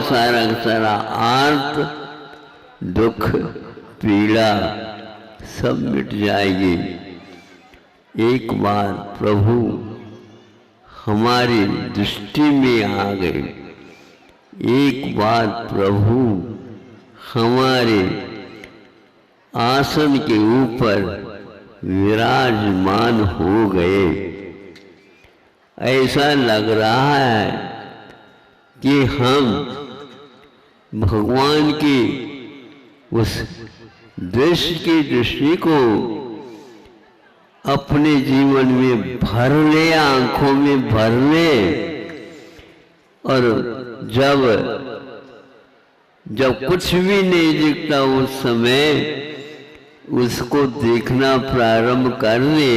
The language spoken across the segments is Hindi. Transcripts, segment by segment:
सारा सारा आर्त दुख पीड़ा सब मिट जाएगी। एक बार प्रभु हमारी दृष्टि में आ गए, एक बार प्रभु हमारे आसन के ऊपर विराजमान हो गए। ऐसा लग रहा है कि हम भगवान की उस दृष्टि को अपने जीवन में भर ले, आंखों में भर ले। और जब कुछ भी नहीं दिखता उस समय उसको देखना प्रारंभ कर ले,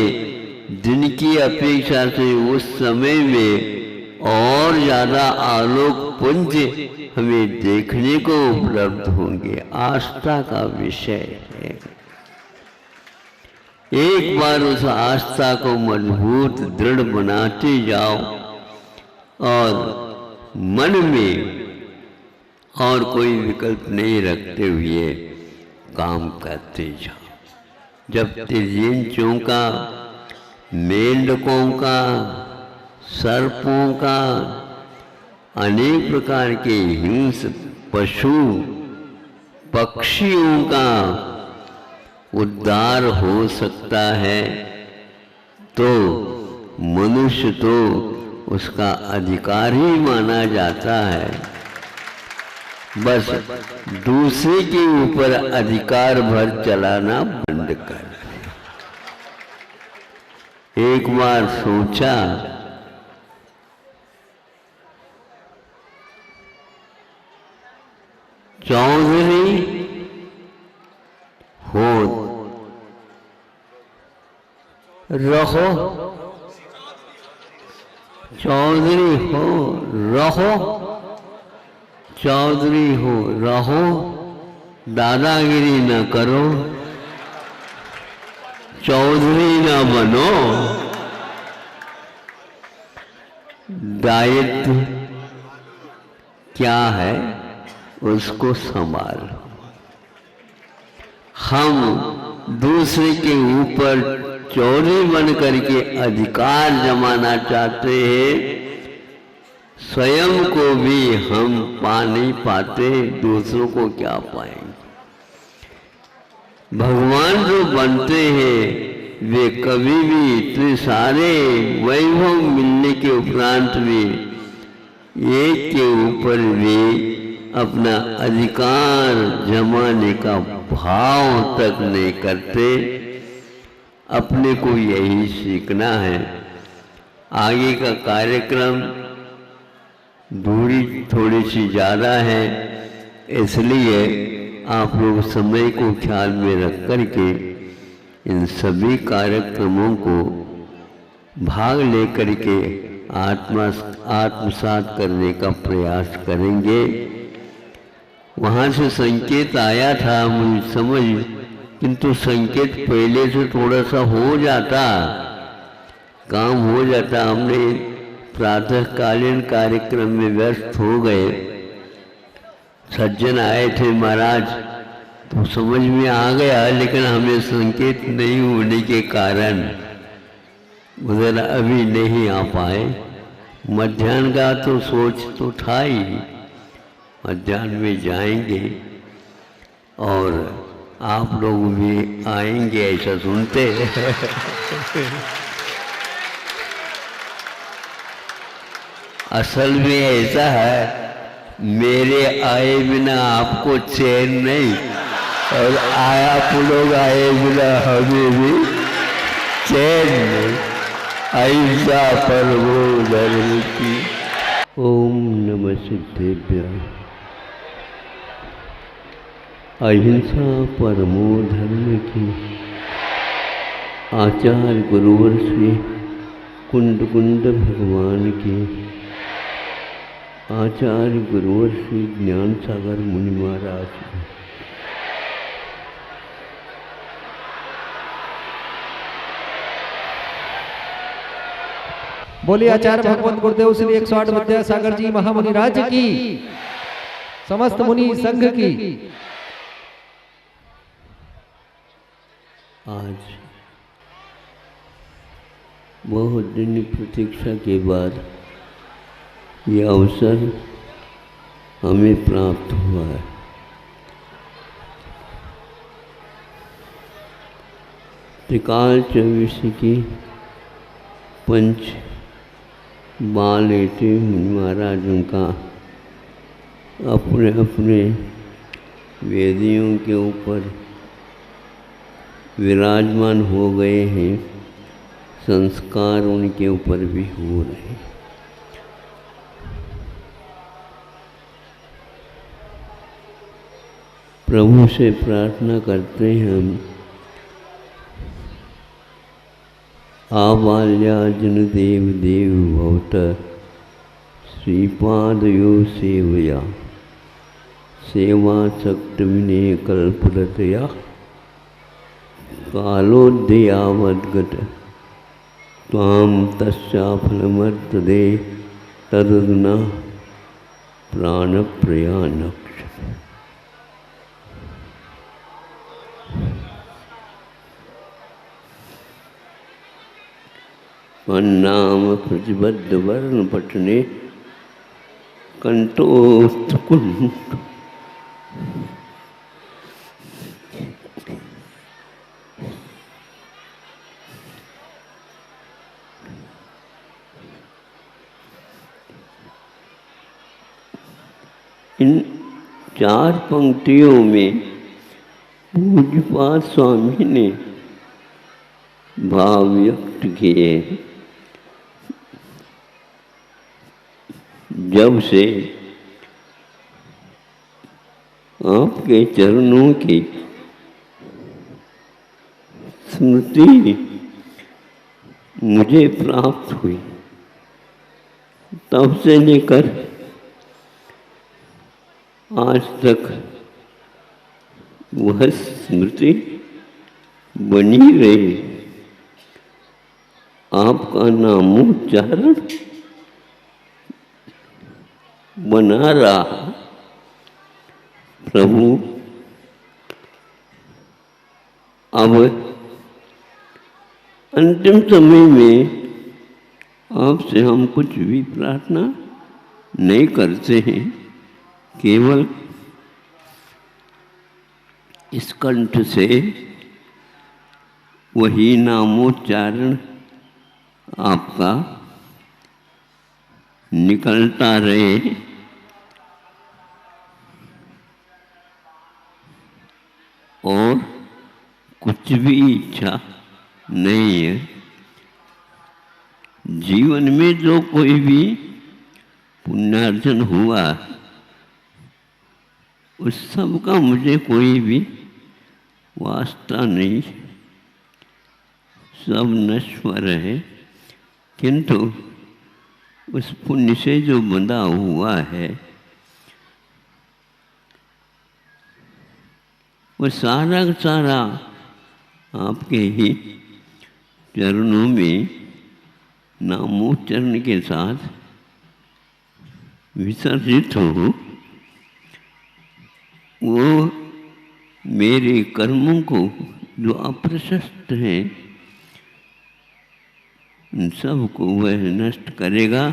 दिन की अपेक्षा से उस समय में और ज्यादा आलोक पुंज हमें देखने को उपलब्ध होंगे। आस्था का विषय है। एक बार उस आस्था को मजबूत दृढ़ बनाते जाओ और मन में और कोई विकल्प नहीं रखते हुए काम करते जाओ। जब तिर्यंचों का, मेंढकों का, सर्पों का, अनेक प्रकार के हिंस्र पशु पक्षियों का उद्धार हो सकता है तो मनुष्य तो उसका अधिकार ही माना जाता है। बस दूसरे के ऊपर अधिकार भर चलाना बंद कर। एक बार सोचा चौधरी हो रहो, चौधरी हो रहो, चौधरी हो रहो, दादागिरी न करो, चौधरी न बनो, दायित्व क्या है उसको संभालो। हम दूसरे के ऊपर चोरी बन करके अधिकार जमाना चाहते हैं, स्वयं को भी हम पा नहीं पाते, दूसरों को क्या पाएंगे। भगवान जो बनते हैं वे कभी भी इतने सारे वैभव मिलने के उपरांत भी एक के ऊपर भी अपना अधिकार जमाने का भाव तक नहीं करते। अपने को यही सीखना है। आगे का कार्यक्रम दूरी थोड़ी सी ज़्यादा है, इसलिए आप लोग समय को ख्याल में रख करके इन सभी कार्यक्रमों को भाग लेकर के आत्मसात करने का प्रयास करेंगे। वहाँ से संकेत आया था मुझे समझ, किंतु संकेत पहले से थोड़ा सा हो जाता, काम हो जाता। हमने प्रातःकालीन कार्यक्रम में व्यस्त हो गए। सज्जन आए थे महाराज तो समझ में आ गया, लेकिन हमें संकेत नहीं होने के कारण उधर अभी नहीं आ पाए। मध्याह्न का तो सोच तो था ही, मध्याह्न में जाएंगे और आप लोग भी आएंगे ऐसा सुनते असल में ऐसा है, मेरे आए बिना आपको चैन नहीं, और आप लोग आए बिना हमें भी चैन नहीं। अहिंसा परमो धर्म की। ओम नमः सिद्धेभ्यः। अहिंसा परमो धर्म की। आचार्य गुरुवर श्री कुंड कुंड भगवान की। आचार्य गुरुवर श्री ज्ञान सागर मुनि महाराज की। बोलिए आचार्य भगवान गुरुदेव श्री 108 विद्यासागर जी महामुनि राज की। समस्त मुनि संघ की। आज बहुत दिन प्रतीक्षा के बाद ये अवसर हमें प्राप्त हुआ है। त्रिकाल चौबीसी की पंच बालेटे मुनि महाराजों का अपने अपने वेदियों के ऊपर विराजमान हो गए हैं, संस्कार उनके ऊपर भी हो रहे हैं। प्रभु से प्रार्थना करते हैं हम, आबाल्याजन देव देव भवत श्रीपादयो सेवया सेवा शक्त विनय कल्परतया कालोदयावद्गत त्वां तस्याफलमर्तदे तदुना प्राणप्रयाणक्ष। नाम प्रतिबद्ध वर्ण पठने कंठोस्थ कुंठ इन चार पंक्तियों में पूज्यपाद स्वामी ने भाव व्यक्त किए। जब से आपके चरणों की स्मृति मुझे प्राप्त हुई, तब से लेकर आज तक वह स्मृति बनी रही। आपका नामोच्चारण बना रहा। प्रभु अब अंतिम समय में आपसे हम कुछ भी प्रार्थना नहीं करते हैं, केवल इस कंठ से वही नामोच्चारण आपका निकलता रहे और कुछ भी इच्छा नहीं है। जीवन में जो कोई भी पुण्यार्जन हुआ उस सब का मुझे कोई भी वास्ता नहीं, सब नश्वर है, किंतु उस पुण्य से जो बंधा हुआ है वो सारा का सारा आपके ही चरणों में नामोच्चारण के साथ विसर्जित हो। वो मेरे कर्मों को जो अप्रशस्त हैं उन सब को वह नष्ट करेगा,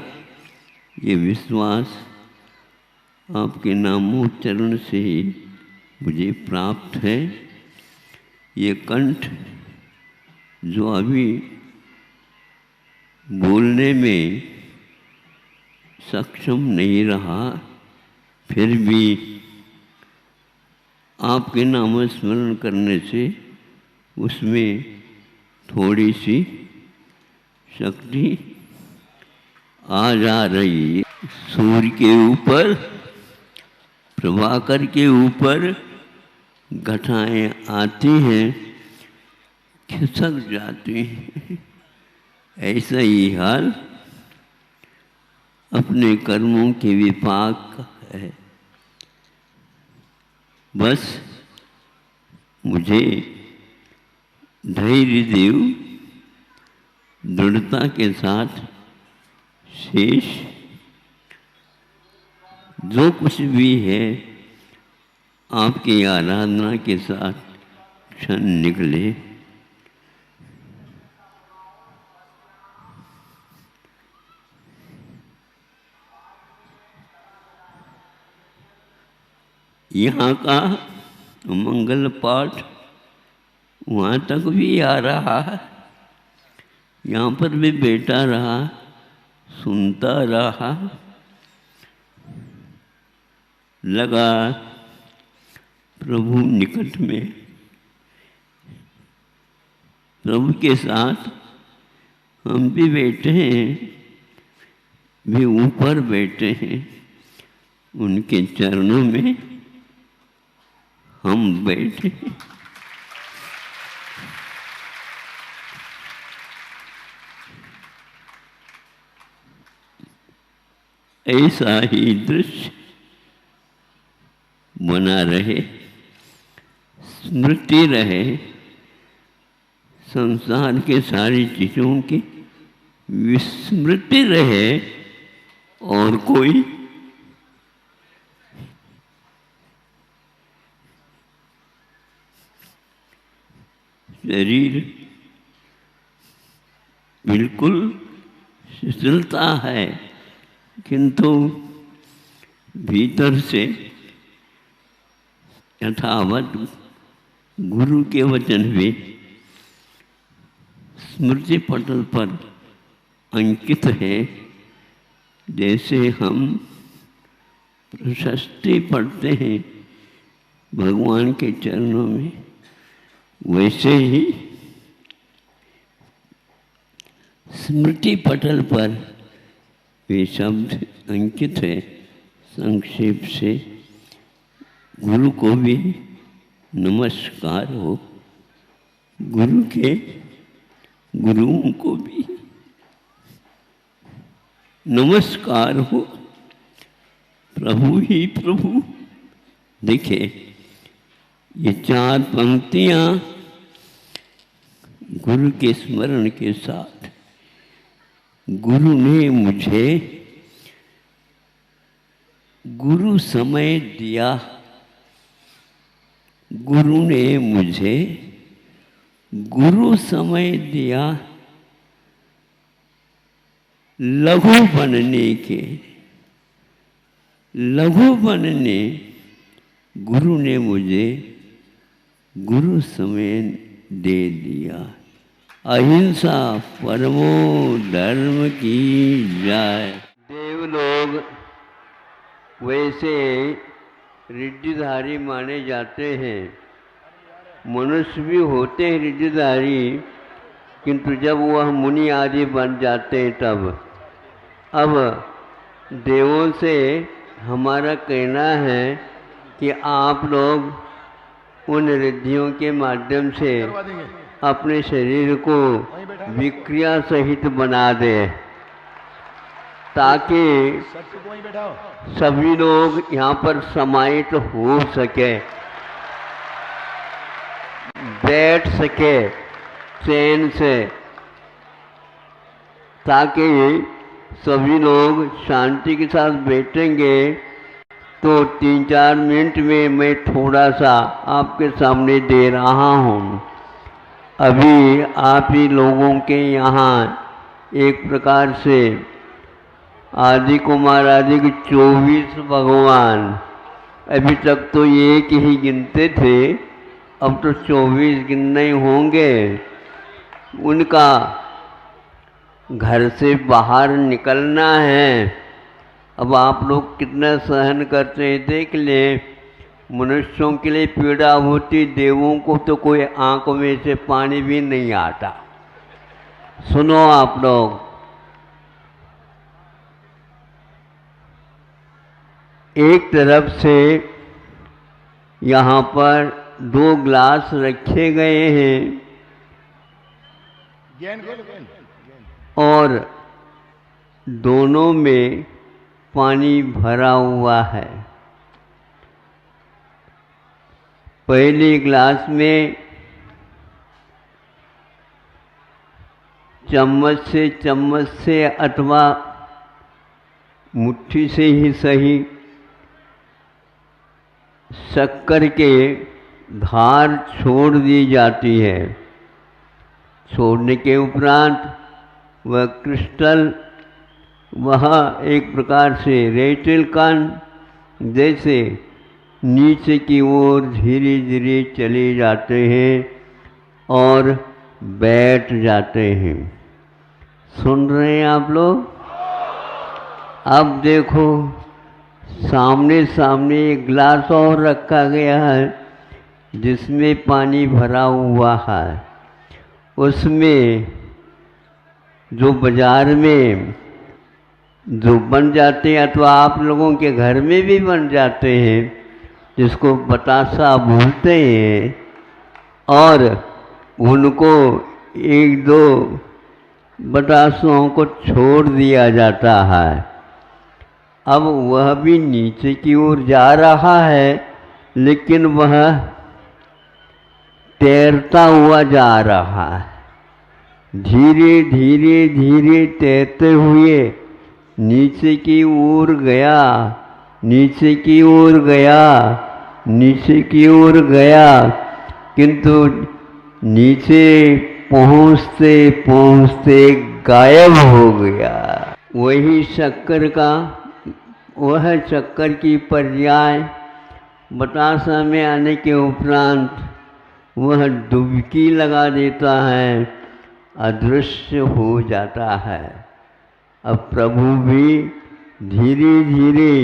ये विश्वास आपके नामोच्चारण से ही मुझे प्राप्त है। ये कंठ जो अभी बोलने में सक्षम नहीं रहा, फिर भी आपके नाम स्मरण करने से उसमें थोड़ी सी शक्ति आ जा रही है। सूर्य के ऊपर, प्रभाकर के ऊपर घटाएं आती हैं, खिसक जाती हैं। ऐसा ही हाल अपने कर्मों के विपाक का है। बस मुझे धैर्य देव दृढ़ता के साथ शेष जो कुछ भी है आपकी आराधना के साथ क्षण निकले। यहाँ का मंगल पाठ वहाँ तक भी आ रहा है, यहाँ पर भी बैठा रहा, सुनता रहा, लगा प्रभु निकट में, प्रभु के साथ हम भी बैठे हैं, भी ऊपर बैठे हैं, उनके चरणों में हम बैठे हैं। ऐसा ही दृश्य बना रहे, स्मृति रहे, संसार के सारी चीज़ों की विस्मृति रहे, और कोई शरीर बिल्कुल शिथिलता है, किंतु भीतर से यथावत गुरु के वचन भी स्मृति पटल पर अंकित है। जैसे हम प्रशस्ति पढ़ते हैं भगवान के चरणों में, वैसे ही स्मृति पटल पर वे शब्द अंकित है। संक्षेप से गुरु को भी नमस्कार हो, गुरु के गुरुओं को भी नमस्कार हो। प्रभु ही प्रभु। देखिए ये 4 पंक्तियाँ गुरु के स्मरण के साथ, गुरु ने मुझे गुरु समय दिया, गुरु ने मुझे गुरु समय दिया, लघु बनने के, लघु बनने गुरु ने मुझे गुरु समय दे दिया। अहिंसा परमो धर्म की जय। देवलोग वैसे रिद्धिधारी माने जाते हैं, मनुष्य भी होते हैं रिद्धिधारी, किंतु जब वह मुनि आदि बन जाते हैं तब। अब देवों से हमारा कहना है कि आप लोग उन रिद्धियों के माध्यम से अपने शरीर को विक्रिया सहित बना दें, ताकि सभी लोग यहाँ पर समाहित हो सके, बैठ सके चैन से, ताकि सभी लोग शांति के साथ बैठेंगे। तो 3-4 मिनट में मैं थोड़ा सा आपके सामने दे रहा हूँ। अभी आप ही लोगों के यहाँ एक प्रकार से आदि कुमार आदि के 24 भगवान, अभी तक तो एक ही गिनते थे, अब तो 24 गिनने होंगे। उनका घर से बाहर निकलना है। अब आप लोग कितना सहन करते हैं देख लें। मनुष्यों के लिए पीड़ा होती, देवों को तो कोई आंखों में से पानी भी नहीं आता। सुनो आप लोग, एक तरफ से यहाँ पर 2 ग्लास रखे गए हैं और दोनों में पानी भरा हुआ है। पहले ग्लास में चम्मच से अथवा मुट्ठी से ही सही शक्कर के धार छोड़ दी जाती है। छोड़ने के उपरांत वह क्रिस्टल, वह एक प्रकार से रेटल कण जैसे नीचे की ओर धीरे धीरे चले जाते हैं और बैठ जाते हैं। सुन रहे हैं आप लोग? अब देखो सामने सामने एक गिलास और रखा गया है जिसमें पानी भरा हुआ है। उसमें जो बाजार में जो बन जाते हैं अथवा आप लोगों के घर में भी बन जाते हैं, जिसको बतासा बोलते हैं, और उनको एक दो बतासों को छोड़ दिया जाता है। अब वह भी नीचे की ओर जा रहा है, लेकिन वह तैरता हुआ जा रहा है। धीरे धीरे धीरे तैरते हुए नीचे की ओर गया, नीचे की ओर गया, नीचे की ओर गया, किंतु नीचे पहुँचते पहुँचते गायब हो गया। वही शक्कर का, वह चक्कर की पर्याय बतासा में आने के उपरांत वह डुबकी लगा देता है, अदृश्य हो जाता है। अब प्रभु भी धीरे धीरे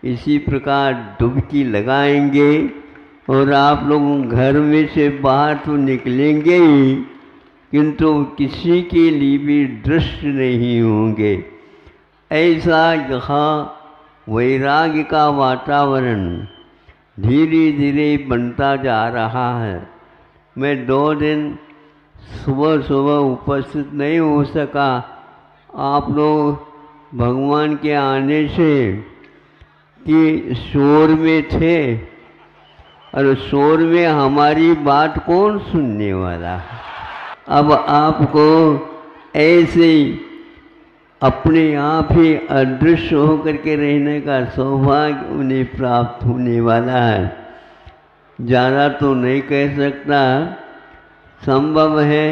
इसी प्रकार डुबकी लगाएंगे और आप लोग घर में से बाहर तो निकलेंगे ही, किंतु किसी के लिए भी दृश्य नहीं होंगे। ऐसा यहाँ वैराग्य का वातावरण धीरे धीरे बनता जा रहा है। मैं 2 दिन सुबह सुबह उपस्थित नहीं हो सका। आप लोग भगवान के आने से कि शोर में थे, और शोर में हमारी बात कौन सुनने वाला है। अब आपको ऐसे अपने आप ही अदृश्य होकर के रहने का सौभाग्य उन्हें प्राप्त होने वाला है। ज़्यादा तो नहीं कह सकता, संभव है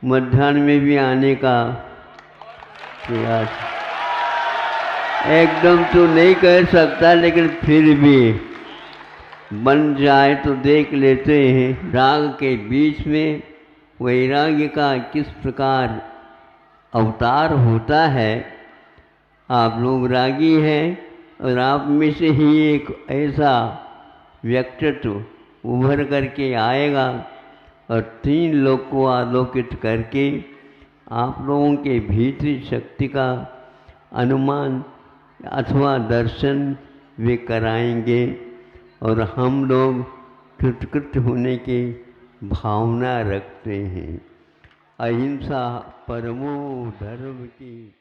मध्याह्न में भी आने का प्रयास, एकदम तो नहीं कह सकता, लेकिन फिर भी बन जाए तो देख लेते हैं। राग के बीच में वैराग्य का किस प्रकार अवतार होता है। आप लोग रागी हैं और आप में से ही एक ऐसा व्यक्तित्व उभर करके आएगा और 3 लोग को आलोकित करके आप लोगों के भीतरी शक्ति का अनुमान अथवा दर्शन वे कराएंगे और हम लोग कृतकृत होने की भावना रखते हैं। अहिंसा परमो धर्म की